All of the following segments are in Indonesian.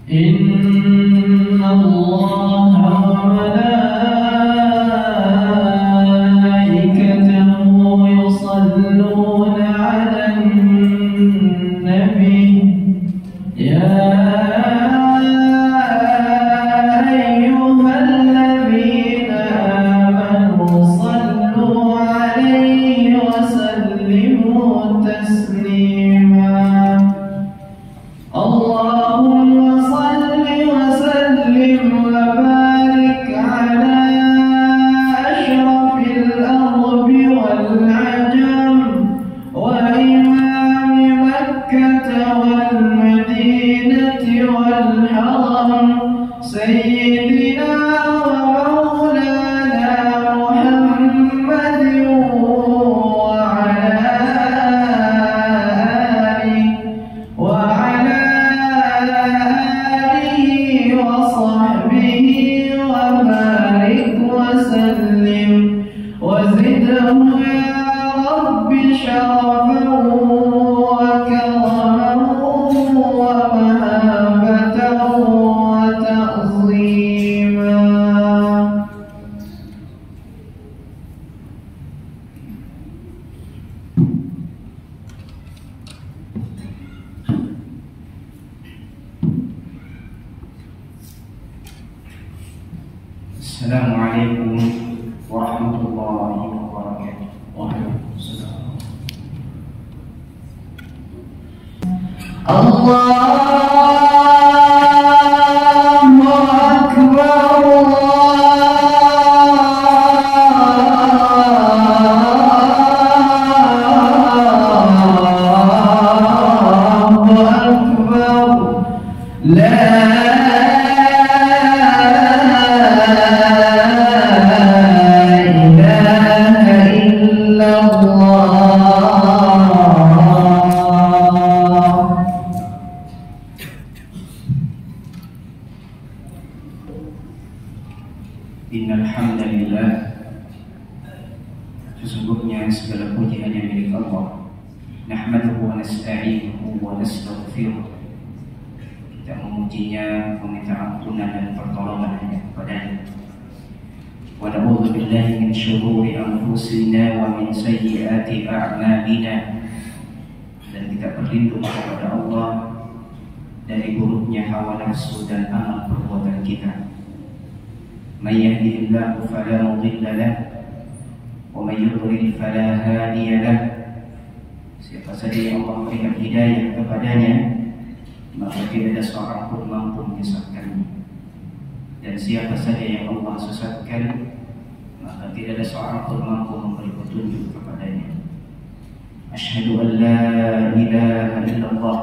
إن الله وملائكته يصلون على النبي يا أيها الذين آمنوا صلوا عليه وسلموا تسليما اللهم صل وسلم وبارك على أشرف الأرض والعجم وإمام مكة والمدينة والحرم سيدنا ومولانا محمد وعلى آله وصحبه وبارك وسلم وزده يا رب شرفا وكرما ومهابة وتعظيما. Assalamualaikum warahmatullahi wabarakatuh. Waalaikumsalam. Allahu Akbar, Allahu Akbar, la Innal hamdalillah, sesungguhnya segala puji hanya milik Allah. Nahmaduhu wa nasta'inuhu wa nastaghfiruh. Kita memujinya, meminta ampunan dan pertolongan hanya kepadanya. Wa na'udzu billahi min syururi anfusina wa min sayyiati a'malina. Dan kita berlindung kepada Allah dari buruknya hawa nafsu dan amal perbuatan kita. Man yahdihillahu fala mudilla lahu wa man yudlil fala hadiya lahu. Siapa saja yang Allah berikan hidayah kepadanya, maka tidak ada seorang pun mampu menyesatkannya. Dan siapa saja yang Allah sesatkan, maka tidak ada seorang pun mampu memberi petunjuk kepadanya. Asyhadu an la ilaha illallah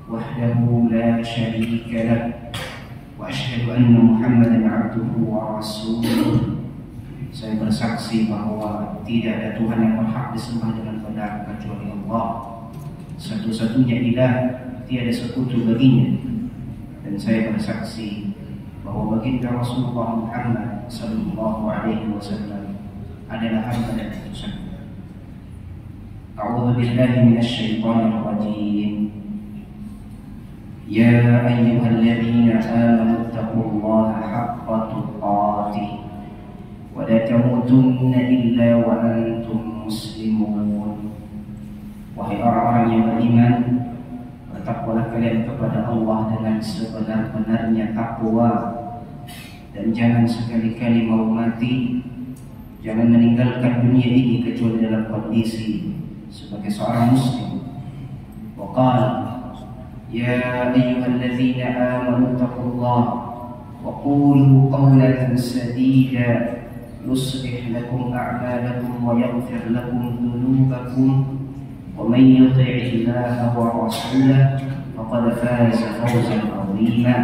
wahdahu la syarika lahu wa asyhadu anna Muhammadan abduhu wa rasuluh. Saya bersaksi bahwa tidak ada Tuhan yang berhak disembah dengan benar kecuali Allah. Satu-satunya ilah, tiada sekutu baginya. Dan saya bersaksi bahwa baginda Rasulullah Muhammad sallallahu alaihi wasallam adalah hamba dan utusannya. A'udzu billahi minasyaitonir rajim. Ya ayyuhalladzina amanu taqullaha haqqa tuqatih wa la tamutunna illa wa antum muslimun. Wahai orang-orang yang beriman, bertakwalah kalian kepada Allah dengan sebenar-benarnya takwa, dan jangan sekali-kali mau mati, jangan meninggalkan dunia ini kecuali dalam kondisi sebagai seorang muslim. Wa qala ya ayyuhalladzina amanu taqullaha wa qulu qawlan sadida yuslih lakum a'malakum wa yaghfir lakum dhunubakum wa man yuti'illaha wa rasulahu faqad faza fawzan 'azima.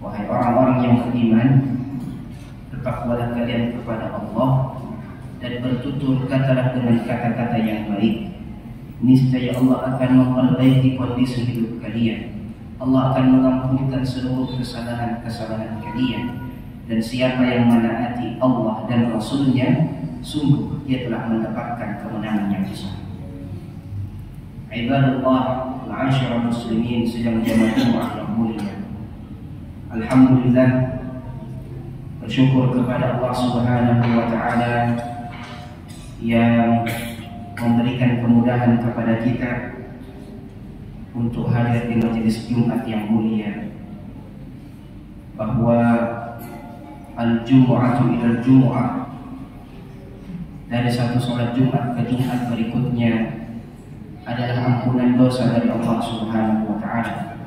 Wahai orang-orang yang beriman, bertakwalah kalian kepada Allah dan bertutur katalah dengan kata-kata yang baik. Niscaya Allah akan memperbaiki kondisi hidup kalian. Allah akan mengampunkan seluruh kesalahan-kesalahan kalian. Dan siapa yang menaati Allah dan Rasulnya, sungguh dia telah mendapatkan kemenangan yang besar. Ibadallah, ma'asyiral muslimin sedang jamaah Jumat yang mulia. Alhamdulillah, bersyukur kepada Allah Subhanahu wa taala yang memberikan kemudahan kepada kita untuk hadir di majelis Jumat yang mulia, bahwa al-jumu'atu ilal jumu'ah, dari satu sholat Jumat ke Jumat berikutnya adalah ampunan dosa dari Allah Subhanahu wa taala.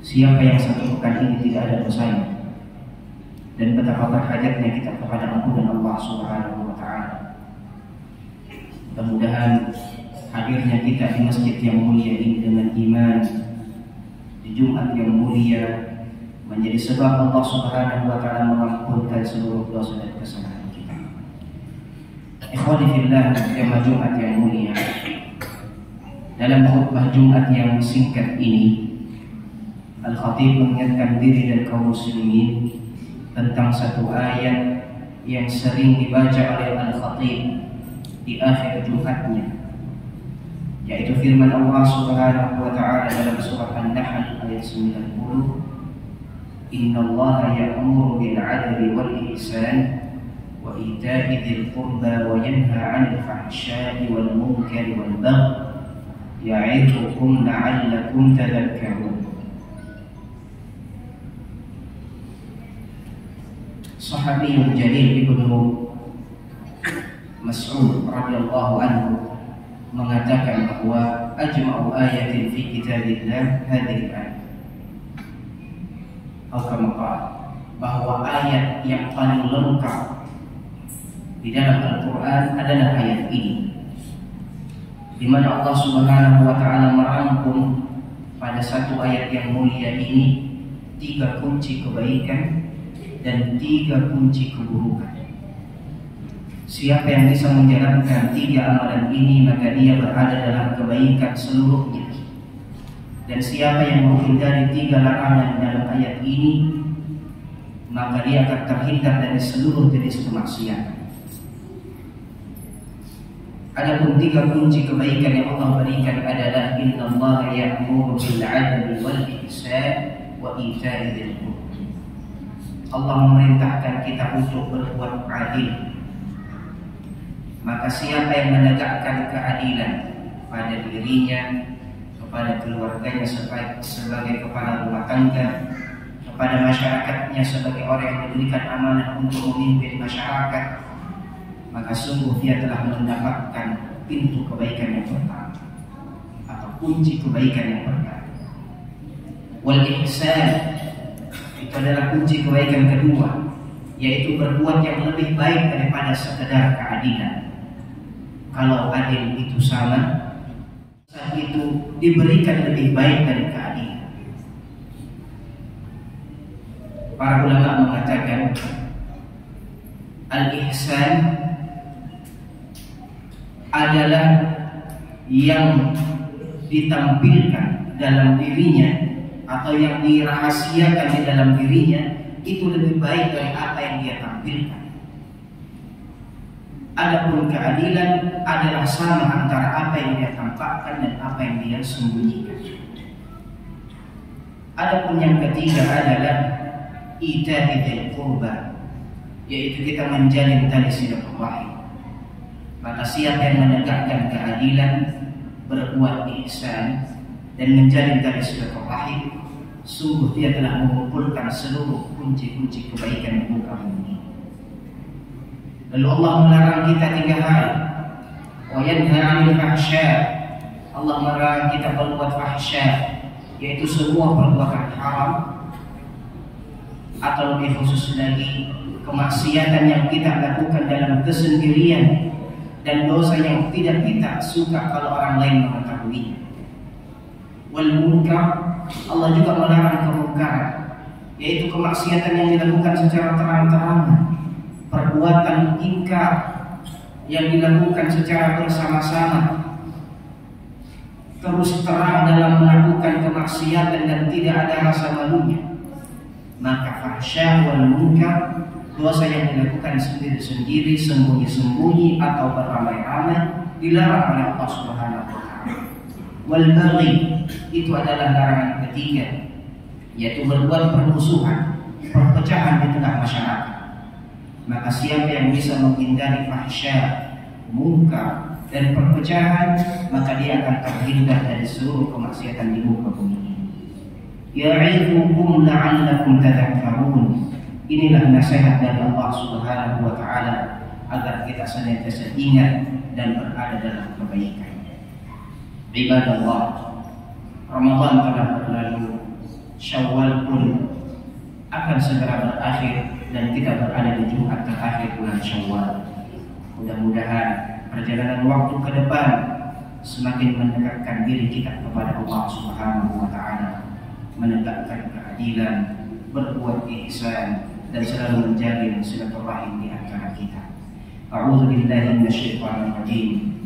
Siapa yang satu pekan ini tidak ada dosanya, dan betapa berhajatnya kita kepada ampunan Allah Subhanahu wa taala. Mudah-mudahan hadirnya kita di masjid yang mulia ini dengan iman di Jumat yang mulia menjadi sebab Allah Subhanahu wa taala mengampunkan seluruh dosa dan kesalahan kita. Ikhwani fillah, jamaah Jumat yang mulia, dalam khutbah Jumat yang singkat ini, Al-Khatib mengingatkan diri dan kaum muslimin tentang satu ayat yang sering dibaca oleh Al-Khatib di akhir Jumatnya, yaitu firman Allah Subhanahu wa taala dalam surah An-Nahl ayat 90, Innallaha ya'muru bil 'adli wal ihsan wa ita'i dzil qurba wa yanha 'anil fahsya'i wal munkari wal baghi ya'idukum la'allakum tadhakkarun. Sahabiyul Jalil Ibnu Mas'ud radhiyallahu anhu mengatakan bahwa ajma'u ayatin fi kitabillah hadhihi ayat, bahwa ayat yang paling lengkap di dalam Al-Quran adalah ayat ini, di mana Allah Subhanahu wa taala merangkum pada satu ayat yang mulia ini 3 kunci kebaikan dan 3 kunci keburukan. Siapa yang bisa menjalankan 3 amalan ini, maka dia berada dalam kebaikan seluruhnya. Dan siapa yang menghindari 3 larangan dalam ayat ini, maka dia akan terhindar dari seluruh jenis kemaksiatan. Adapun 3 kunci kebaikan yang Allah berikan adalah innallaha ya'muru bil 'adli wal ihsan wa ita'i dzil qurba. Allah memerintahkan kita untuk berbuat adil. Maka siapa yang menegakkan keadilan pada dirinya, kepada keluarganya sebagai kepala rumah tangga, kepada masyarakatnya sebagai orang yang diberikan amanah untuk memimpin masyarakat, maka sungguh dia telah mendapatkan pintu kebaikan yang pertama atau kunci kebaikan yang pertama. Wal ihsan, itu adalah kunci kebaikan kedua, yaitu berbuat yang lebih baik daripada sekedar keadilan. Kalau adil itu sama, saat itu diberikan lebih baik dari keadilan. Para ulama mengatakan al-ihsan adalah yang ditampilkan dalam dirinya atau yang dirahasiakan di dalam dirinya itu lebih baik dari apa yang dia tampilkan. Adapun keadilan adalah sama antara apa yang dia tampakkan dan apa yang dia sembunyikan. Adapun yang ketiga adalah ita'i dzil qurba, yaitu kita menjalin tali silaturahim. Maka siapa yang menegakkan keadilan, berbuat ihsan dan menjalin tali silaturahim, sungguh dia telah mengumpulkan seluruh kunci-kunci kebaikan di muka bumi. Lalu Allah melarang kita 3 hal. Wa yanha 'anil fahsya, Allah melarang kita berbuat fahsya, yaitu semua perbuatan haram, atau lebih khusus lagi kemaksiatan yang kita lakukan dalam kesendirian dan dosa yang tidak kita suka kalau orang lain mengetahuinya. Wal munkar, Allah juga melarang kemungkaran, yaitu kemaksiatan yang dilakukan secara terang-terangan, perbuatan ingkar yang dilakukan secara bersama-sama, terus terang dalam melakukan kemaksiatan dan tidak ada rasa malunya. Maka fahsya wal munkar, dosa yang dilakukan sendiri-sendiri, sembunyi-sembunyi atau beramai-ramai, dilarang oleh Allah Subhanahu wa taala. Wal baghi itu adalah larangan ketiga, yaitu berbuat permusuhan, perpecahan di tengah masyarakat. Maka siapa yang bisa menghindari fahsya, munkar dan perpecahan, maka dia akan terhindar dari seluruh kemaksiatan di muka bumi ini. Ya'idukum la'allakum tadhakkarun. Inilah nasihat dari Allah Subhanahu wa taala agar kita senantiasa ingat dan berada dalam kebaikan. Ibadallah, Ramadan telah berlalu, Syawal pun akan segera berakhir dan kita berada di Jumat terakhir bulan Syawal. Mudah-mudahan perjalanan waktu ke depan semakin mendekatkan diri kita kepada Allah Subhanahu wa taala, menegakkan keadilan, berbuat ihsan dan selalu menjalin silaturahim di antara kita. A'udzu billahi minasyaitonir rajim.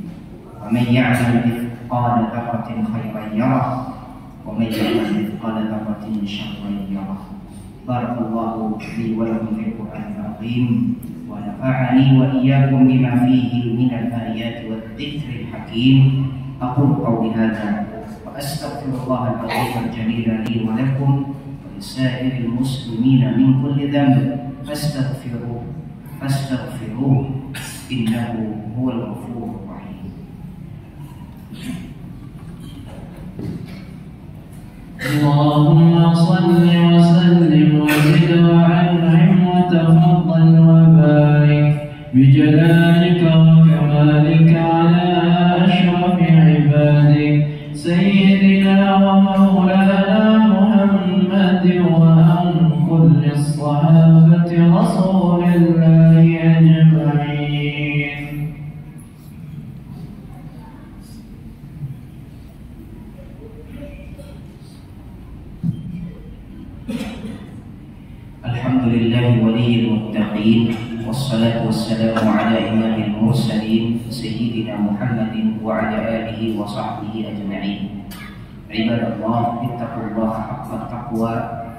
Wa may ya'mal mithqala dzarratin khairan yarah wa may ya'mal mithqala dzarratin syarran yarah. Barakallahu li wa lakum fil Qur'anil azim wa nafa'ani wa iyyakum bima fihi minal ayati wadh-dhikril hakim. Aqulu qawli hadza wa astaghfirullahal azim al-jalil li wa lakum wa lisa'iril muslimina min kulli dhanb fastaghfiruhu innahu huwal ghafurur rahim. Allahumma salli wa sallim wa zid wa an'im wa tafaddal wa barik bi jalalika wa kamalika ala ashrafi ibadik sayyidina wa maulana Muhammad wa an kulli as-sahabati rasulillahi ajma'in. Alhamdulillahi waliyil muttaqin, wassalatu wassalamu ala imamil mursalin sayyidina Muhammadin wa ala alihi wa sahbihi ajma'in. Ibadallah, ittaqullaha haqqa taqwa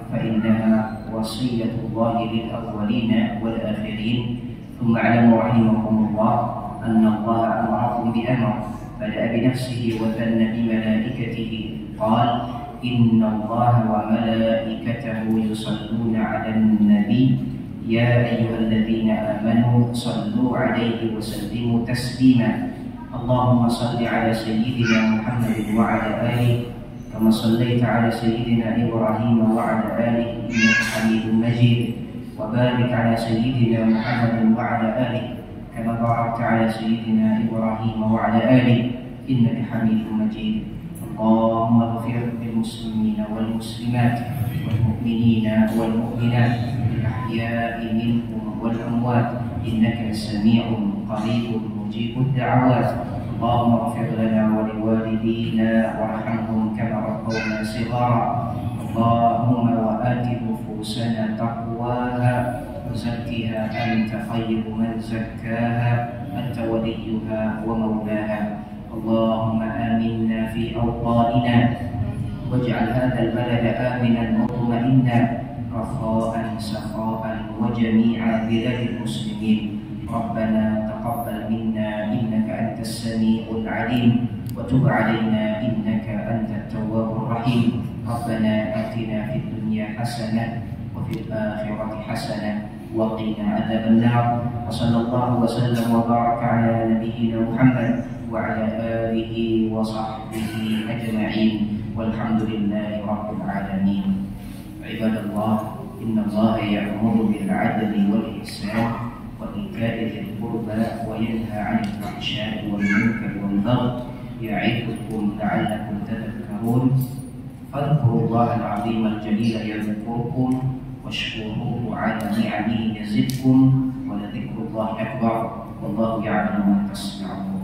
fa innaha wasiyatullahi lil awwalina wal akhirin. Thumma a'lamu rahimakumullah anna Allah amarakum bi amr bada'a bi nafsihi wa thanna bi malaikatihi qala inna Allah wa malaikatahu yusalluna 'alan nabi ya ayyuhalladzina amanu sallu 'alaihi wa sallimu taslima. Allahumma salli 'ala sayyidina Muhammadin wa 'ala alihi kama sallaita 'ala sayyidina Ibrahim wa 'ala alihi innaka Hamidum Majid wa barik 'ala sayyidina Muhammadin wa 'ala alihi kama barakta 'ala sayyidina Ibrahim wa 'ala alihi innaka Hamidum Majid. اللهم اغفر للمسلمين والمسلمات والمؤمنين والمؤمنات الأحياء منهم والأموات إنك سميع قريب مجيب الدعوات. اللهم اغفر لنا ولوالدينا وارحمهم كما ربونا صغارا. اللهم وآت نفوسنا تقواها وزكها أنت خير من زكاها أنت وليها ومولاها. اللهم آمنا في أوطاننا واجعل هذا البلد آمنا مطمئنا رخاء سخاء وجميع بلاد المسلمين. ربنا تقبل منا إنك أنت السميع العليم وتب علينا إنك أنت التواب الرحيم. ربنا آتنا في الدنيا حسنة وفي الآخرة حسنة وقنا عذاب النار. وصلى الله وسلم وبارك على نبينا محمد وعلى آله وصحبه أجمعين والحمد لله رب العالمين. عباد الله، إن الله يأمر بالعدل والإحسان وإيتاء ذي القربى وينهى عن الفحشاء والمنكر والبغي يعظكم لعلكم تذكرون. فاذكروا الله العظيم الجليل يذكركم واشكروه على نعمه يزدكم ولذكر الله أكبر والله يعلم ما تصنعون.